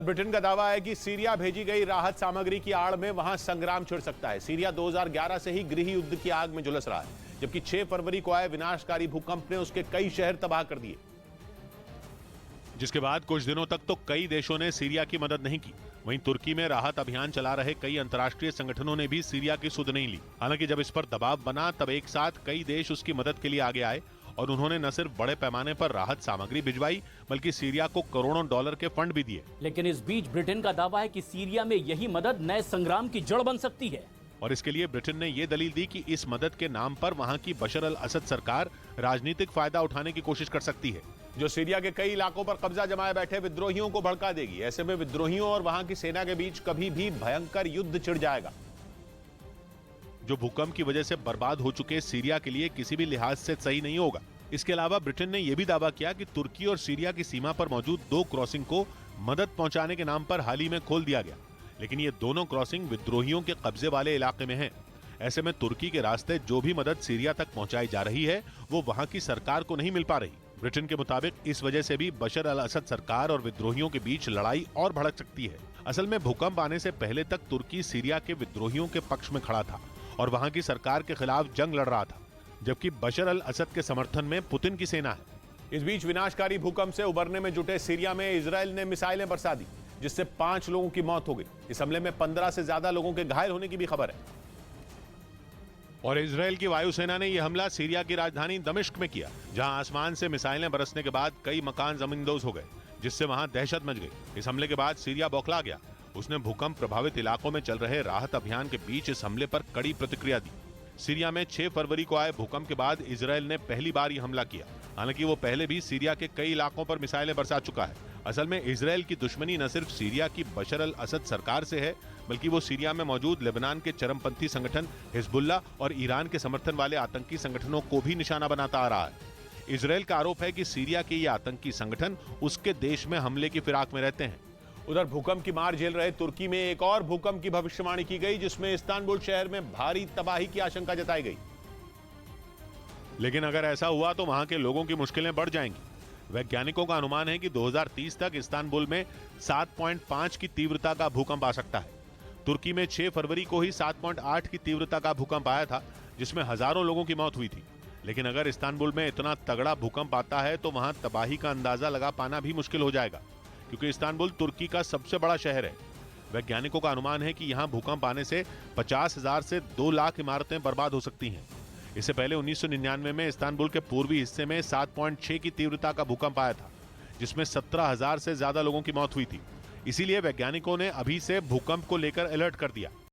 Britain का दावा है कि सीरिया भेजी गई राहत सामग्री की आड़ में वहां संग्राम छिड़ सकता है। सीरिया 2011 से ही गृह युद्ध की आग में झुलस रहा है, जबकि 6 फरवरी को आए विनाशकारी भूकंप ने उसके कई शहर तबाह कर दिए। जिसके बाद कुछ दिनों तक तो कई देशों ने सीरिया की मदद नहीं की। वहीं तुर्की में राहत अभियान चला रहे कई अंतर्राष्ट्रीय संगठनों ने भी सीरिया की सुध नहीं ली। हालांकि जब इस पर दबाव बना तब एक साथ कई देश उसकी मदद के लिए आगे आए और उन्होंने न सिर्फ बड़े पैमाने पर राहत सामग्री भिजवाई बल्कि सीरिया को करोड़ों डॉलर के फंड भी दिए। लेकिन इस बीच ब्रिटेन का दावा है कि सीरिया में यही मदद नए संग्राम की जड़ बन सकती है। और इसके लिए ब्रिटेन ने ये दलील दी कि इस मदद के नाम पर वहां की बशर अल असद सरकार राजनीतिक फायदा उठाने की कोशिश कर सकती है, जो सीरिया के कई इलाकों पर कब्जा जमाए बैठे विद्रोहियों को भड़का देगी। ऐसे में विद्रोहियों और वहां की सेना के बीच कभी भी भयंकर युद्ध छिड़ जाएगा, जो भूकंप की वजह से बर्बाद हो चुके सीरिया के लिए किसी भी लिहाज से सही नहीं होगा। इसके अलावा ब्रिटेन ने यह भी दावा किया कि तुर्की और सीरिया की सीमा पर मौजूद 2 क्रॉसिंग को मदद पहुंचाने के नाम पर हाल ही में खोल दिया गया, लेकिन ये दोनों क्रॉसिंग विद्रोहियों के कब्जे वाले इलाके में हैं। ऐसे में तुर्की के रास्ते जो भी मदद सीरिया तक पहुंचाई जा रही है वो वहां की सरकार को नहीं मिल पा रही। ब्रिटेन के मुताबिक इस वजह से भी बशर अल असद सरकार और विद्रोहियों के बीच लड़ाई और भड़क सकती है। असल में भूकंप आने से पहले तक तुर्की सीरिया के विद्रोहियों के पक्ष में खड़ा था और वहां की सरकार के खिलाफ जंग लड़ रहा था, जबकि बशर अल असद के समर्थन में पुतिन की सेना है। इस बीच विनाशकारी भूकंप से उबरने में जुटे सीरिया में इजराइल ने मिसाइलें बरसा दी, जिससे 5 लोगों की मौत हो गई। इस हमले में 15 से ज्यादा लोगों के घायल होने की भी खबर है। और इजराइल की वायुसेना ने यह हमला सीरिया की राजधानी दमिश्क में किया, जहां आसमान से मिसाइलें बरसने के बाद कई मकान जमींदोज हो गए, जिससे वहां दहशत मच गई। इस हमले के बाद सीरिया बौखला गया। उसने भूकंप प्रभावित इलाकों में चल रहे राहत अभियान के बीच इस हमले पर कड़ी प्रतिक्रिया दी। सीरिया में 6 फरवरी को आए भूकंप के बाद इजराइल ने पहली बार यह हमला किया। हालांकि वो पहले भी सीरिया के कई इलाकों पर मिसाइलें बरसा चुका है। असल में इजराइल की दुश्मनी न सिर्फ सीरिया की बशर अल असद सरकार से है, बल्कि वो सीरिया में मौजूद लेबनान के चरमपंथी संगठन हिजबुल्लाह और ईरान के समर्थन वाले आतंकी संगठनों को भी निशाना बनाता आ रहा है। इजराइल का आरोप है कि सीरिया के ये आतंकी संगठन उसके देश में हमले की फिराक में रहते हैं। उधर भूकंप की मार झेल रहे तुर्की में एक और भूकंप की भविष्यवाणी की गई, जिसमें इस्तांबुल शहर में भारी तबाही की आशंका जताई गई। लेकिन अगर ऐसा हुआ तो वहां के लोगों की मुश्किलें बढ़ जाएंगी। वैज्ञानिकों का अनुमान है कि 2030 तक इस्तांबुल में 7.5 की तीव्रता का भूकंप आ सकता है। तुर्की में 6 फरवरी को ही 7.8 की तीव्रता का भूकंप आया था, जिसमें हजारों लोगों की मौत हुई थी। लेकिन अगर इस्तांबुल में इतना तगड़ा भूकंप आता है तो वहां तबाही का अंदाजा लगा पाना भी मुश्किल हो जाएगा, क्योंकि इस्तांबुल तुर्की का सबसे बड़ा शहर है। वैज्ञानिकों का अनुमान है कि यहां भूकंप आने से 50,000 से 2 लाख इमारतें बर्बाद हो सकती हैं। इससे पहले 1999 में इस्तांबुल के पूर्वी हिस्से में 7.6 की तीव्रता का भूकंप आया था, जिसमें 17,000 से ज्यादा लोगों की मौत हुई थी। इसीलिए वैज्ञानिकों ने अभी से भूकंप को लेकर अलर्ट कर दिया।